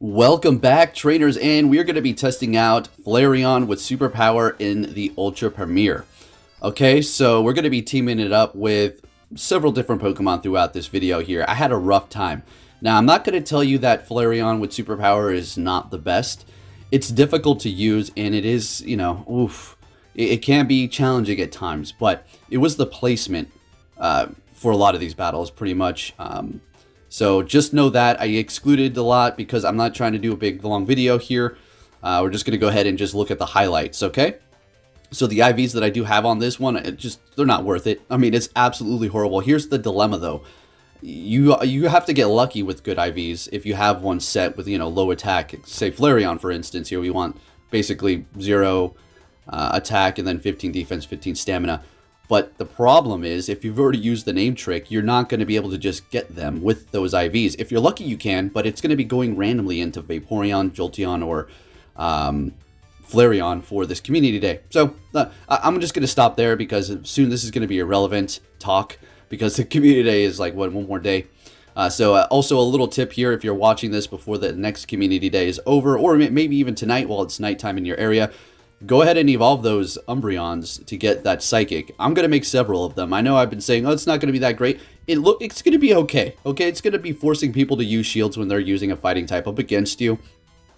Welcome back, trainers, and we're going to be testing out Flareon with Superpower in the Ultra Premiere. Okay, so we're going to be teaming it up with several different Pokemon throughout this video here. I had a rough time. Now, I'm not going to tell you that Flareon with Superpower is not the best. It's difficult to use, and it is, it can be challenging at times, but it was the placement for a lot of these battles, pretty much. So just know that I excluded a lot because I'm not trying to do a big long video here. We're just going to go ahead and just look at the highlights, okay? So the IVs that I do have on this one, they're not worth it. I mean, it's absolutely horrible. Here's the dilemma though. You have to get lucky with good IVs if you have one set with, low attack. Say Flareon, for instance, here we want basically 0 attack and then 15 defense, 15 stamina. But the problem is, if you've already used the name trick, you're not going to be able to just get them with those IVs. If you're lucky, you can, but it's going to be going randomly into Vaporeon, Jolteon, or Flareon for this community day. So I'm just going to stop there because soon this is going to be irrelevant talk because the community day is like, one more day. Also a little tip here, if you're watching this before the next community day is over, or maybe even tonight while it's nighttime in your area, go ahead and evolve those Umbreons to get that Psychic. I'm going to make several of them. I know I've been saying, oh, it's not going to be that great. It's going to be okay. Okay, it's going to be forcing people to use shields when they're using a fighting type up against you.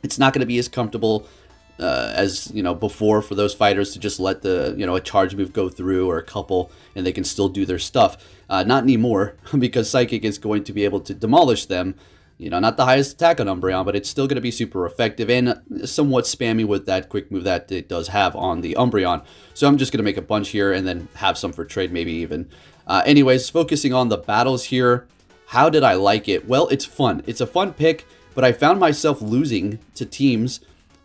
It's not going to be as comfortable as, before for those fighters to just let the, a charge move go through or a couple and they can still do their stuff. Not anymore because Psychic is going to be able to demolish them. Not the highest attack on Umbreon, but it's still going to be super effective and somewhat spammy with that quick move that it does have on the Umbreon. So I'm just going to make a bunch here and then have some for trade maybe even. Anyways, focusing on the battles here, how did I like it? Well, it's fun. It's a fun pick, but I found myself losing to teams.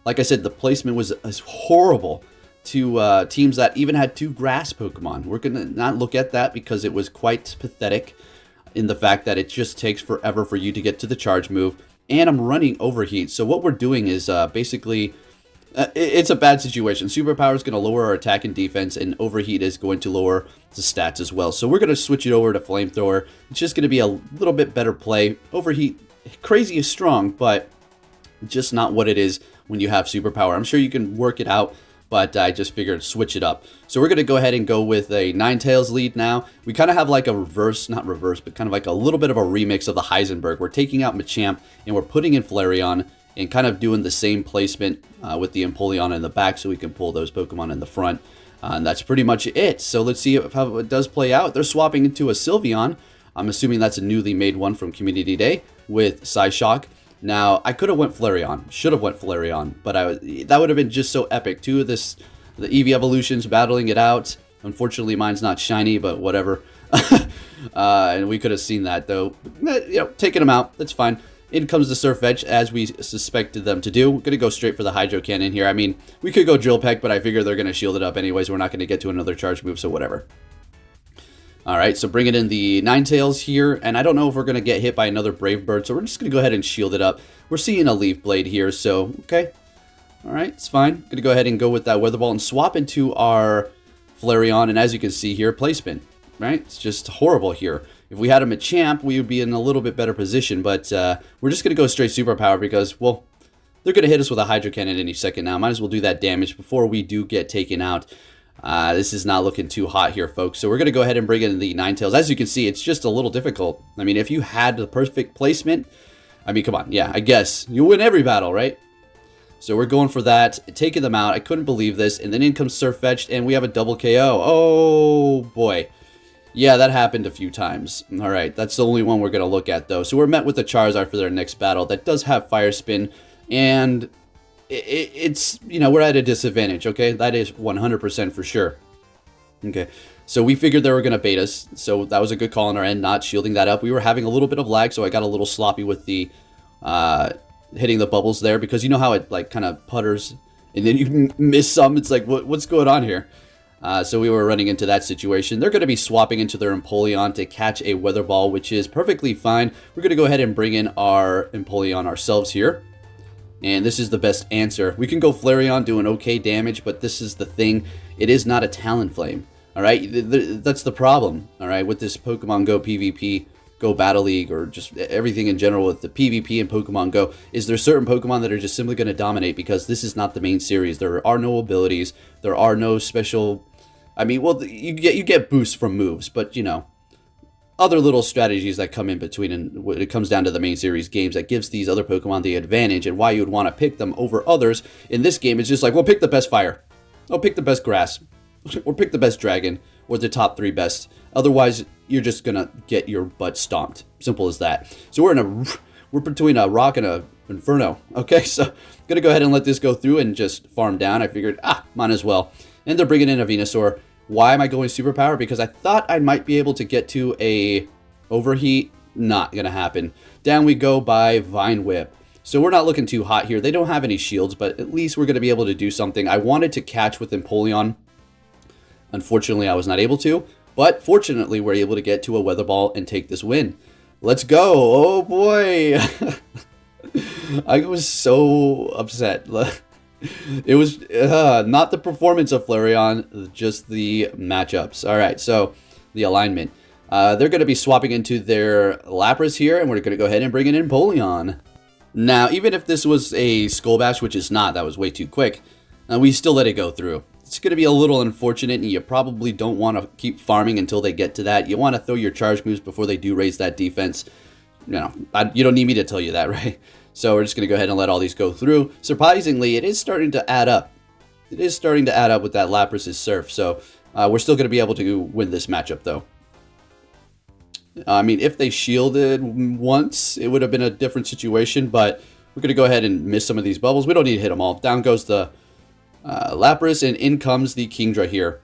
Like I said, the placement was horrible to teams that even had 2 grass Pokemon. We're going to not look at that because it was quite pathetic in the fact that it just takes forever for you to get to the charge move, and I'm running Overheat. So what we're doing is basically, it's a bad situation. Superpower is going to lower our attack and defense, and Overheat is going to lower the stats as well. So we're going to switch it over to Flamethrower. It's just going to be a little bit better play. Overheat, crazy is strong, but just not what it is when you have Superpower. I'm sure you can work it out, but I just figured switch it up. So we're going to go ahead and go with a Ninetales lead now. We kind of have like a not reverse, but kind of like a little bit of a remix of the Heisenberg. We're taking out Machamp and we're putting in Flareon and kind of doing the same placement with the Empoleon in the back so we can pull those Pokemon in the front. And that's pretty much it. So let's see how it does play out. They're swapping into a Sylveon. I'm assuming that's a newly made one from Community Day with Psyshock. Now, I could have went Flareon, should have went Flareon, but that would have been just so epic. The Eevee evolutions battling it out. Unfortunately, mine's not shiny, but whatever. And we could have seen that, though. Taking them out, that's fine. In comes the Surf Edge, as we suspected them to do. We're going to go straight for the Hydro Cannon here. I mean, we could go Drill Peck, but I figure they're going to shield it up anyways. We're not going to get to another charge move, so whatever. Alright, so bringing in the Ninetales here, and I don't know if we're going to get hit by another Brave Bird, so we're just going to go ahead and shield it up. We're seeing a Leaf Blade here, so, okay. Alright, it's fine. Going to go ahead and go with that Weather Ball and swap into our Flareon, and as you can see here, placement, right? It's just horrible here. If we had a Machamp, we would be in a little bit better position, but we're just going to go straight Superpower because, well, they're going to hit us with a Hydro Cannon any second now. Might as well do that damage before we do get taken out. This is not looking too hot here, folks. So we're going to go ahead and bring in the Ninetales. As you can see, it's just a little difficult. I mean, if you had the perfect placement, I mean, come on. Yeah, I guess. You win every battle, right? So we're going for that. Taking them out. I couldn't believe this. And then in comes Surfetched, and we have a double KO. Oh, boy. Yeah, that happened a few times. All right, that's the only one we're going to look at, though. So we're met with the Charizard for their next battle. That does have Fire Spin, and it's, we're at a disadvantage, okay? That is 100% for sure. Okay, so we figured they were going to bait us, so that was a good call on our end, not shielding that up. We were having a little bit of lag, so I got a little sloppy with the hitting the bubbles there, because you know how it, like, kind of putters, and then you miss some. It's like, what's going on here? So we were running into that situation. They're going to be swapping into their Empoleon to catch a Weather Ball, which is perfectly fine. We're going to go ahead and bring in our Empoleon ourselves here. And this is the best answer. We can go Flareon doing okay damage, but this is the thing. It is not a Talonflame. Alright? That's the problem. Alright? With this Pokemon Go PvP Go Battle League or just everything in general with the PvP and Pokemon Go is there's certain Pokemon that are just simply going to dominate because this is not the main series. There are no abilities. There are no special... I mean, well, you get boosts from moves, but, you know, other little strategies that come in between, and when it comes down to the main series games, that gives these other Pokemon the advantage, and why you would want to pick them over others in this game is just like, well, pick the best fire. Oh, pick the best grass. Or pick the best dragon, or the top 3 best. Otherwise, you're just gonna get your butt stomped. Simple as that. So we're between a rock and a inferno. Okay, so gonna go ahead and let this go through and just farm down. I figured, might as well. And they're bringing in a Venusaur. Why am I going Superpower? Because I thought I might be able to get to a overheat. Not gonna happen. Down we go by Vine Whip. So we're not looking too hot here. They don't have any shields, but at least we're gonna be able to do something. I wanted to catch with Empoleon. Unfortunately, I was not able to, but fortunately, we're able to get to a Weather Ball and take this win. Let's go. Oh boy. I was so upset. It was not the performance of Flareon, just the matchups. All right, so the alignment. They're going to be swapping into their Lapras here, and we're going to go ahead and bring in Empoleon. Now, even if this was a Skull Bash, which is not, that was way too quick, we still let it go through. It's going to be a little unfortunate, and you probably don't want to keep farming until they get to that. You want to throw your charge moves before they do raise that defense. You know, you don't need me to tell you that, right? So we're just going to go ahead and let all these go through. Surprisingly, it is starting to add up. It is starting to add up with that Lapras' Surf. So we're still going to be able to win this matchup, though. I mean, if they shielded once, it would have been a different situation. But we're going to go ahead and miss some of these bubbles. We don't need to hit them all. Down goes the Lapras, and in comes the Kingdra here.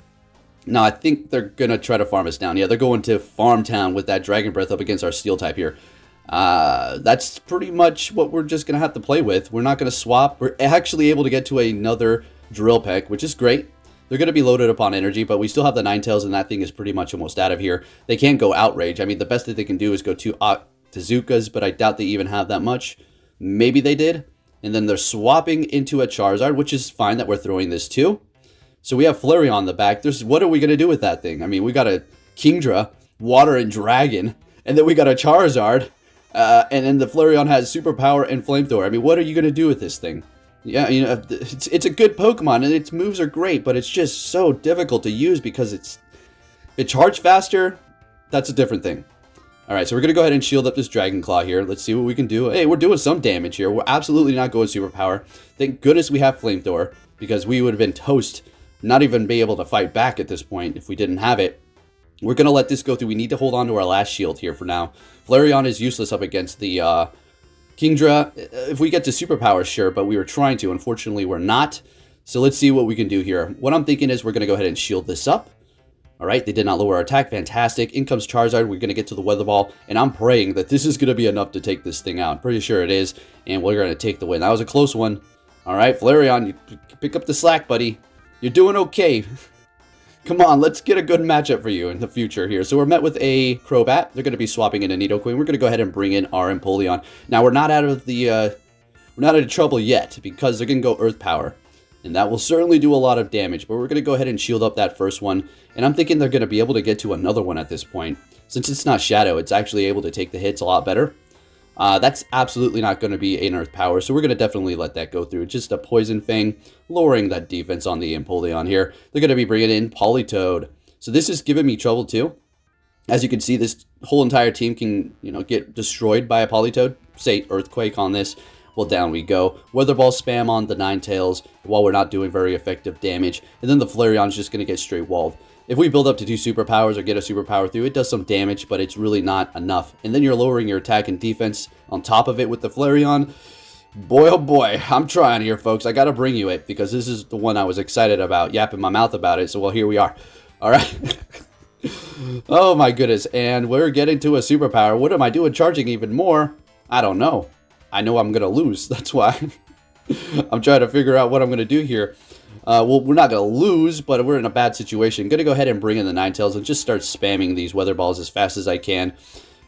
Now, I think they're going to try to farm us down. Yeah, they're going to Farm Town with that Dragon Breath up against our Steel type here. That's pretty much what we're just going to have to play with. We're not going to swap. We're actually able to get to another Drill Peck, which is great. They're going to be loaded upon energy, but we still have the Ninetales, and that thing is pretty much almost out of here. They can't go Outrage. I mean, the best that they can do is go to Tezuka's, but I doubt they even have that much. Maybe they did. And then they're swapping into a Charizard, which is fine that we're throwing this too. So we have Flareon on the back. What are we going to do with that thing? I mean, we got a Kingdra, Water, and Dragon. And then we got a Charizard. And then the Flareon has Superpower and Flamethrower. I mean, what are you going to do with this thing? Yeah, you know, it's a good Pokemon, and its moves are great, but it's just so difficult to use because if it charges faster, that's a different thing. All right, so we're going to go ahead and shield up this Dragon Claw here. Let's see what we can do. Hey, we're doing some damage here. We're absolutely not going Superpower. Thank goodness we have Flamethrower, because we would have been toast, not even be able to fight back at this point if we didn't have it. We're going to let this go through. We need to hold on to our last shield here for now. Flareon is useless up against the Kingdra. If we get to Superpower, sure, but we were trying to. Unfortunately, we're not. So let's see what we can do here. What I'm thinking is we're going to go ahead and shield this up. All right, they did not lower our attack. Fantastic. In comes Charizard. We're going to get to the Weather Ball, and I'm praying that this is going to be enough to take this thing out. Pretty sure it is, and we're going to take the win. That was a close one. All right, Flareon, you pick up the slack, buddy. You're doing okay. Come on, let's get a good matchup for you in the future here. So we're met with a Crobat. They're going to be swapping in a Nidoqueen. We're going to go ahead and bring in our Empoleon. Now, we're not out of trouble yet, because they're going to go Earth Power. And that will certainly do a lot of damage, but we're going to go ahead and shield up that first one. And I'm thinking they're going to be able to get to another one at this point. Since it's not Shadow, it's actually able to take the hits a lot better. That's absolutely not going to be an Earth Power, so we're going to definitely let that go through. Just a Poison Fang, lowering that defense on the Empoleon here. They're going to be bringing in Politoed. So this is giving me trouble too. As you can see, this whole entire team can, get destroyed by a Politoed. Say Earthquake on this. Well, down we go. Weather Ball spam on the Ninetales while we're not doing very effective damage. And then the Flareon's just going to get straight walled. If we build up to 2 superpowers or get a superpower through, it does some damage, but it's really not enough. And then you're lowering your attack and defense on top of it with the Flareon. Boy, oh boy, I'm trying here, folks. I got to bring you it because this is the one I was excited about, yapping my mouth about it. So, well, here we are. All right. Oh, my goodness. And we're getting to a superpower. What am I doing charging even more? I don't know. I know I'm going to lose. That's why I'm trying to figure out what I'm going to do here. Well, we're not going to lose, but we're in a bad situation. I'm going to go ahead and bring in the Ninetales and just start spamming these Weather Balls as fast as I can.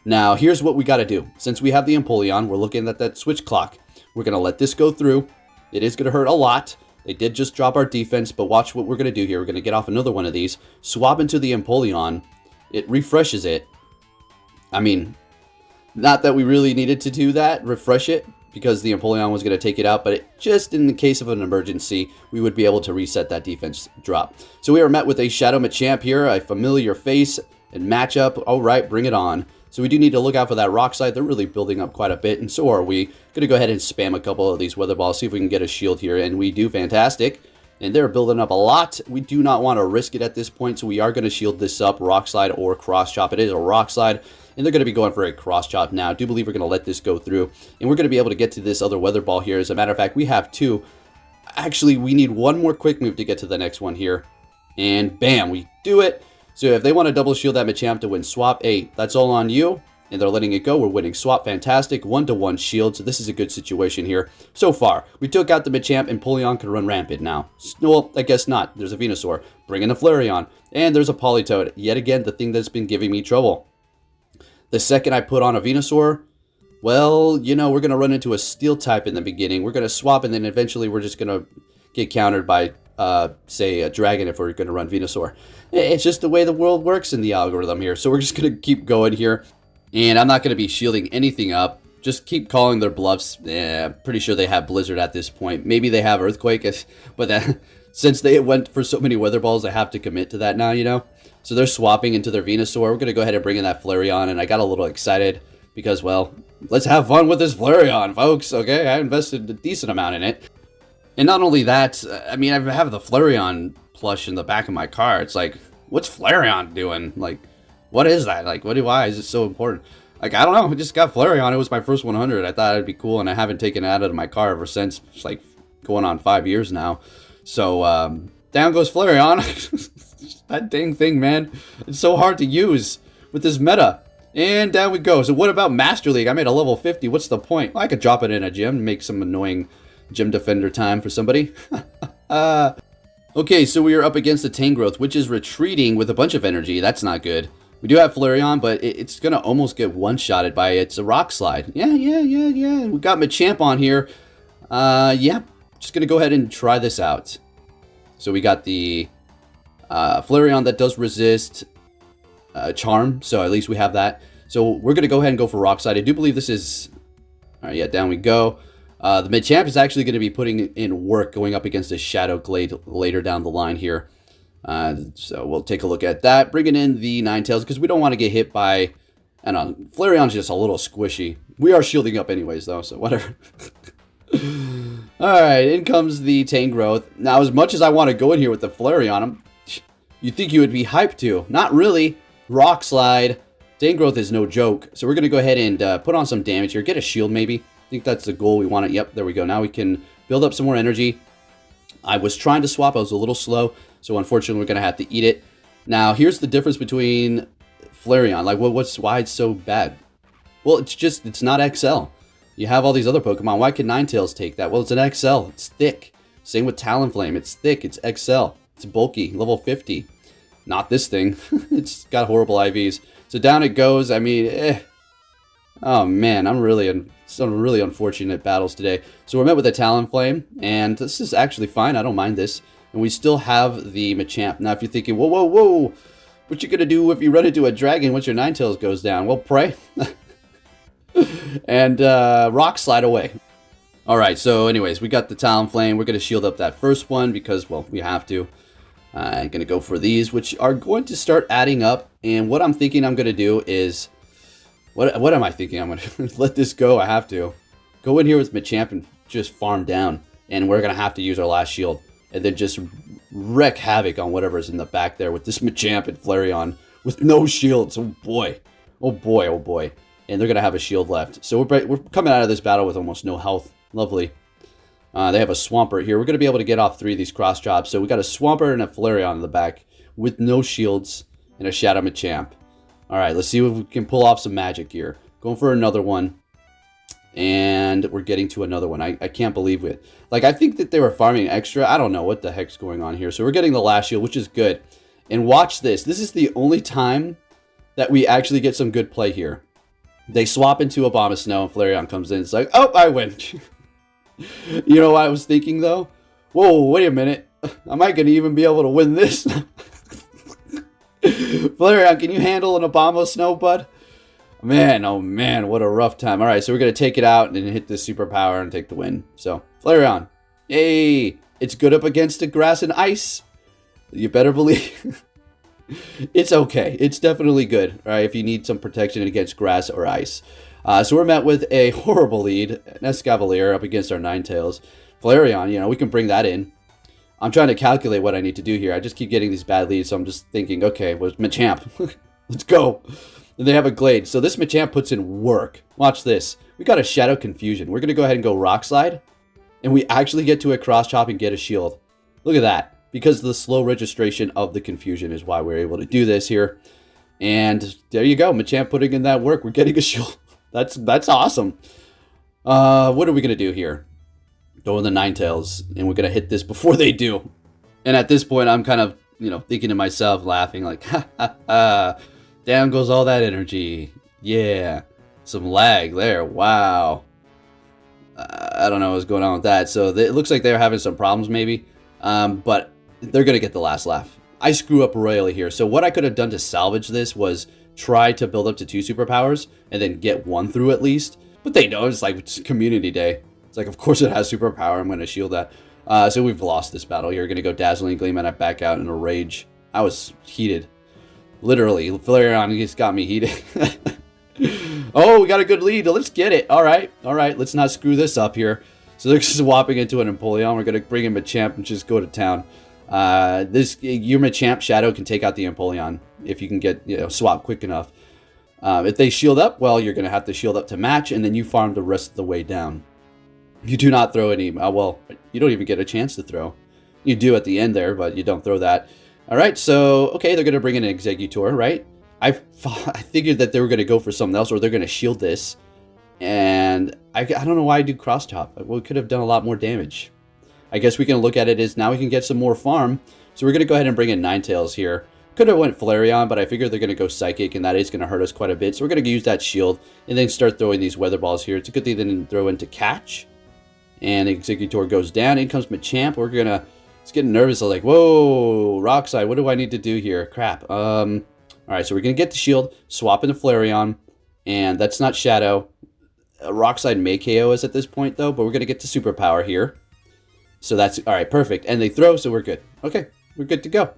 Now, here's what we got to do. Since we have the Empoleon, we're looking at that switch clock. We're going to let this go through. It is going to hurt a lot. They did just drop our defense, but watch what we're going to do here. We're going to get off another one of these, swap into the Empoleon. It refreshes it. I mean, Not that we really needed to do that, refresh it, because the Empoleon was going to take it out, but just in the case of an emergency, we would be able to reset that defense drop. So we are met with a Shadow Machamp here, a familiar face and matchup. All right, bring it on. So we do need to look out for that Rock Slide. They're really building up quite a bit, and so are we. Going to go ahead and spam a couple of these Weather Balls, see if we can get a shield here, and we do. Fantastic. And they're building up a lot. We do not want to risk it at this point, so we are going to shield this up, Rock Slide or Cross Chop. It is a Rock Slide, and they're going to be going for a Cross Chop now. I do believe we're going to let this go through, and we're going to be able to get to this other Weather Ball here. As a matter of fact, we have two. Actually, we need one more quick move to get to the next one here, and bam, we do it. So if they want to double shield that Machamp to win swap, hey, that's all on you. And they're letting it go. We're winning swap. Fantastic. 1-to-1 shield. So this is a good situation here. So far, we took out the Machamp, and Empoleon can run rampant now. Well, I guess not. There's a Venusaur. Bring in a Flareon. And there's a Politoed. Yet again, the thing that's been giving me trouble. The second I put on a Venusaur, well, you know, we're going to run into a Steel type in the beginning. We're going to swap, and then eventually we're just going to get countered by, say, a Dragon if we're going to run Venusaur. It's just the way the world works in the algorithm here. So we're just going to keep going here. And I'm not going to be shielding anything up. Just keep calling their bluffs. Yeah, pretty sure they have Blizzard at this point. Maybe they have Earthquake. But since they went for so many Weather Balls, I have to commit to that now, you know. So they're swapping into their Venusaur. We're going to go ahead and bring in that Flareon. And I got a little excited because, well, let's have fun with this Flareon, folks. Okay, I invested a decent amount in it. And not only that, I mean, I have the Flareon plush in the back of my car. It's like, what's Flareon doing? Like, what is that? Like, why is it so important? Like, I don't know. I just got Flareon. It was my first 100. I thought it'd be cool, and I haven't taken it out of my car ever since. It's like going on 5 years now. So, down goes Flareon. That dang thing, man. It's so hard to use with this meta. And down we go. So what about Master League? I made a level 50. What's the point? Well, I could drop it in a gym and make some annoying gym defender time for somebody. Okay, so we are up against the Tangrowth, which is retreating with a bunch of energy. That's not good. We do have Flareon, but it's going to almost get one-shotted by it's a Rock Slide. Yeah. We got Machamp on here. Yeah, just going to go ahead and try this out. So we got the Flareon that does resist Charm, so at least we have that. So we're going to go ahead and go for Rock Slide. I do believe this is... All right, yeah, down we go. The Machamp is actually going to be putting in work going up against the Shadow Glade later down the line here. So we'll take a look at that. Bringing in the Ninetales because we don't want to get hit by... I don't know, Flareon's just a little squishy. We are shielding up anyways, though, so whatever. Alright, in comes the Tangrowth. Now, as much as I want to go in here with the Flareon, you'd think you would be hyped to. Not really. Rock Slide. Tangrowth is no joke. So we're going to go ahead and put on some damage here. Get a shield, maybe. I think that's the goal we want. Yep, there we go. Now we can build up some more energy. I was trying to swap. I was a little slow. So unfortunately, we're going to have to eat it. Now, here's the difference between Flareon. Like, why it's so bad? Well, it's not XL. You have all these other Pokemon. Why can Ninetales take that? Well, it's an XL. It's thick. Same with Talonflame. It's thick. It's XL. It's bulky. Level 50. Not this thing. It's got horrible IVs. So down it goes. I mean, Oh, man. I'm really in some really unfortunate battles today. So we're met with a Talonflame. And this is actually fine. I don't mind this. And we still have the Machamp. Now, if you're thinking, whoa. What you gonna do if you run into a dragon once your Ninetales goes down? Well, pray. And Rock Slide away. Alright, so anyways, we got the Talonflame. We're going to shield up that first one because, well, we have to. I'm going to go for these, which are going to start adding up. And what I'm thinking I'm going to do is... What am I thinking? I'm going to let this go. I have to. Go in here with Machamp and just farm down. And we're going to have to use our last shield. And then just wreak havoc on whatever's in the back there with this Machamp and Flareon with no shields. Oh boy. Oh boy. And they're going to have a shield left. So we're coming out of this battle with almost no health. Lovely. They have a Swampert here. We're going to be able to get off 3 of these cross chops. So we got a Swampert and a Flareon in the back with no shields and a Shadow Machamp. Alright, let's see if we can pull off some magic here. Going for another one. And we're getting to another one. I can't believe it. Like, I think that they were farming extra. I don't know what the heck's going on here. So we're getting the last shield, which is good. And watch this. This is the only time that we actually get some good play here. They swap into Abomasnow and Flareon comes in. It's like, oh, I win. You know what I was thinking, though? Whoa, wait a minute. Am I going to even be able to win this? Flareon, can you handle an Abomasnow, bud? Man, oh man, what a rough time. All right, so we're going to take it out and then hit this superpower and take the win. So, Flareon. Yay! It's good up against the grass and ice. You better believe. It's okay. It's definitely good, all right, if you need some protection against grass or ice. So we're met with a horrible lead. An Escavalier up against our Ninetales. Flareon, you know, we can bring that in. I'm trying to calculate what I need to do here. I just keep getting these bad leads, so I'm just thinking, okay, where's Machamp? Let's go. And they have a Glade. So this Machamp puts in work. Watch this. We got a Shadow Confusion. We're going to go ahead and go Rock Slide. And we actually get to a Cross Chop and get a shield. Look at that. Because the slow registration of the Confusion is why we're able to do this here. And there you go. Machamp putting in that work. We're getting a shield. That's awesome. What are we going to do here? Go in the Ninetales. And we're going to hit this before they do. And at this point, I'm kind of, you know, thinking to myself, laughing like, ha ha ha. Down goes all that energy. Yeah. Some lag there. Wow. I don't know what's going on with that. So it looks like they're having some problems maybe. But they're going to get the last laugh. I screw up royally here. So what I could have done to salvage this was try to build up to 2 superpowers and then get 1 through at least. But they know it's like it's community day. It's like, of course it has superpower. I'm going to shield that. So we've lost this battle. You're going to go Dazzling Gleam and I back out in a rage. I was heated. Literally. Flareon just got me heated. Oh, we got a good lead. Let's get it. All right. All right. Let's not screw this up here. So they're just swapping into an Empoleon. We're going to bring in Machamp and just go to town. Your Machamp Shadow can take out the Empoleon if you can get, you know, swap quick enough. If they shield up, well, you're going to have to shield up to match, and then you farm the rest of the way down. You do not throw any, well, you don't even get a chance to throw. You do at the end there, but you don't throw that. All right, so, okay, they're going to bring in an Exeggutor, right? I figured that they were going to go for something else, or they're going to shield this. And I don't know why I do Cross Chop. We could have done a lot more damage. I guess we can look at it as now we can get some more farm. So we're going to go ahead and bring in Ninetales here. Could have went Flareon, but I figured they're going to go Psychic, and that is going to hurt us quite a bit. So we're going to use that shield and then start throwing these Weather Balls here. It's a good thing they didn't throw into Catch. And Exeggutor goes down. In comes Machamp. We're going to... It's getting nervous. I'm like, whoa, Rock Slide. What do I need to do here? Crap. All right, so we're going to get the shield, swap into Flareon, and that's not Shadow. Rock Slide may KO us at this point, though, but we're going to get to Superpower here. So that's, all right, perfect. And they throw, so we're good. Okay, we're good to go.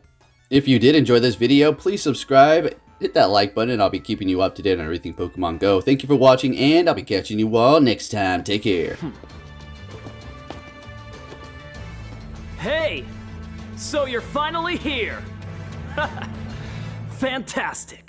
If you did enjoy this video, please subscribe, hit that like button, and I'll be keeping you up to date on everything Pokemon Go. Thank you for watching, and I'll be catching you all next time. Take care. Hey! So you're finally here! Fantastic!